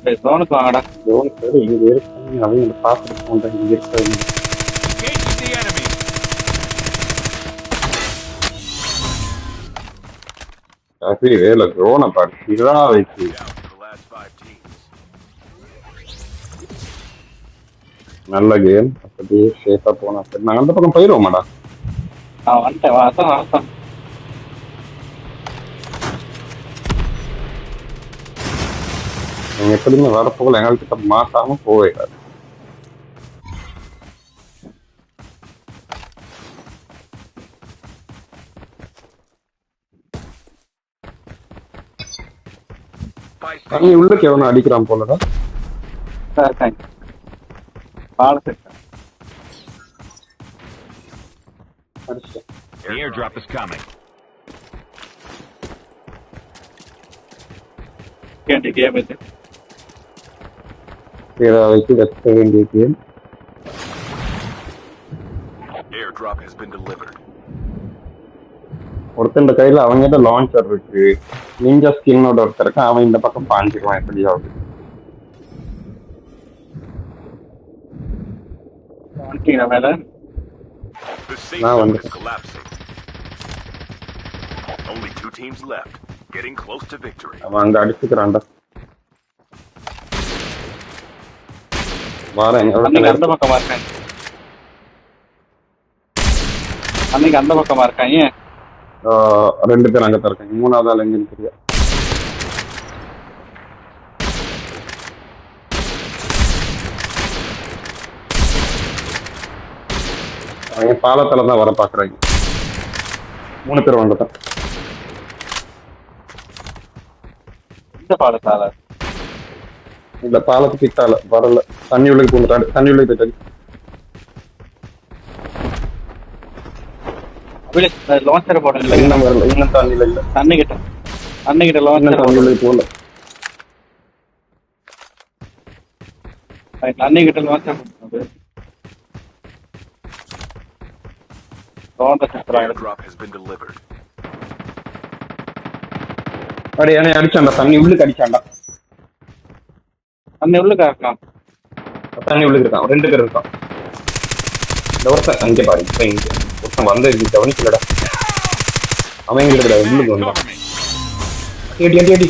ஜோனுக்கு வாங்கடா. ஜோன் பேர் இங்க இருக்காங்க, அவங்க பார்த்துட்டு போன்றேன் இங்க இருக்காங்க. Engage the enemy. அது வேலை ஜோனை பார்த்து இதான் வச்சு Down to the last 5 teams. நல்ல கேம். அப்படியே சேஃபா போனா சரி. நாங்கள் அந்த பக்கம் போயிடுவோமாடா. நான் வந்துட்டேன், அதான். நீங்க எப்படியுமே வரப்போகல எங்கள்கிட்ட மாட்டாம போயிடாது. நீ உள்ளுக்கு எவனும் அடிக்கிறான் போலடா. The airdrop is coming. Game இது. வச்சு வைக்க வேண்டிய game. Airdrop has been delivered. ஒருத்தன் கையில அவங்கிட்ட லான்ச்சர் இருக்கு, நிஞ்சா ஸ்கின்னோட ஒருத்தர் இருக்கான், அவன் இந்த பக்கம் பாஞ்சிருவான் எப்படியாவது. The safe Now zone I'm- is collapsing. Only 2 teams left, getting close to victory. அவன் அங்க அடிச்சுக்கிறான்டா. வாரேன் அன்னைக்கு அந்த பக்கமா இருக்காங்க. அன்னைக்கு அந்த பக்கமா இருக்காங்க. 2 பேர் அங்கத்தான் இருக்காங்க. 3வது ஆள் எங்கன்னு தெரியாது. அவங்க பாலத்துல தான் வர பாக்குறாங்க. 3 பேர் வந்துட்டான். இந்த பாலத்தால இந்த பாலத்துக்கு கிட்டால வரல. தண்ணி உள்ளே போட்டாரு, தண்ணி உள்ளே போயிட்டாரு. லான்ச்சர் போடுங்க. இன்னும் வரல, இன்னும் தண்ணியில இல்ல. அன்னைக்கிட்ட இன்னும் லான்ச்சர் தண்ணி உள்ளே போகல. அன்னைக்கிட்ட launcher Airdrop has been delivered. அடி என்னை அடிச்சாண்டா, தண்ணி உள்ளுக்கு அடிச்சாண்டா. அன்னை உள்ளுக்கா இருக்கான். தண்ணி உள்ளுக்கு இருக்கான். 2 பேர் இருக்கான். இந்த ஒருத்தன் அங்கே பாரு, இப்ப இங்க ஒருத்தன் வந்து கவனிக்கலடா. அவன் எங்க இருக்கடா, உள்ளுக்கு வந்தான். Cover me. அடி அடி அடி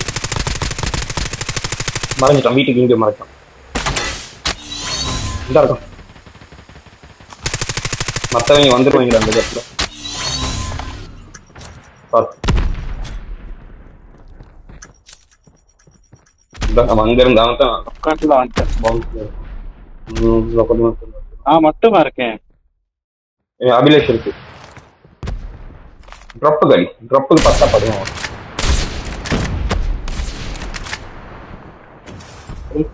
மறைஞ்சிட்டான். வீட்டுக்கு இங்கே மறைச்சான். இந்த இருக்கான். மற்றவங்க வந்துருவாங்க அந்த இடத்துல. அவன் அங்க இருந்து அவன் தான் உட்காந்துல வந்துட்டேன். நான் மட்டுமா இருக்கேன். அபிலேஷ் இருக்கு. ட்ரப்பு கடி, ட்ரப்புக்கு 10 பதினோரு.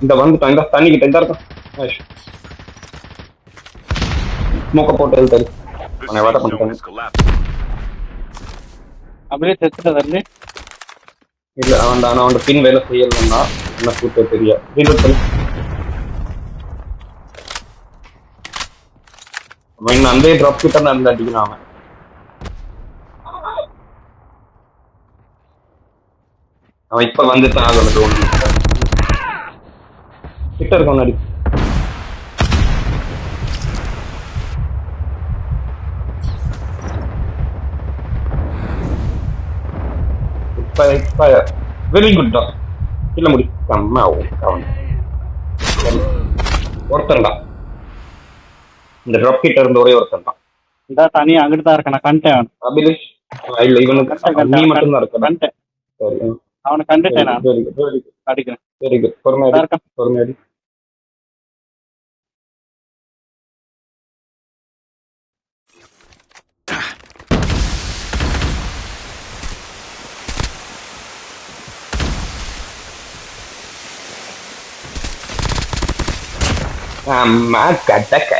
இந்த வந்துட்டான். இந்த தண்ணி கிட்ட இந்த இருக்கான். ஸ்மோக்க போட்டு எழுத்தாரு. The அவனை வேட்டை safe zone பண்ணிட்டாங்க. is collapsing. அப்படியே செத்துட்டதே. இல்ல அவன் பின் வேலை செய்யலன்னா என்ன கூட்ட தெரியா. அவன் இன்னும் அந்த ட்ராப் கிட்ட நடந்து அடிக்கிறான். அவன் இப்ப வந்துட்டான். அதோட ட்ரோன் கிட்ட இருக்கான் அடி. வெரி குட் டா. இல்ல முடி அம்மா ஒருத்தன்டா. இந்த ட்ராப் கிட்ட இருந்த ஒரே ஒருத்தன் தான். இந்த தனியா அங்கிட்டு தான் இருக்கேன். நான் கண்டேன். அபிலேஷ் இல்ல, இவனுக்கு நீ மட்டும் தான் இருக்க. கண்டேன். சரி, அவனை கண்டுட்டேன். நான் வெரி குட், வெரி குட், அடிக்கிறேன். Very good. பொறுமையா இருக்க, பொறுமையா இரு. அம்மா கட்டக்க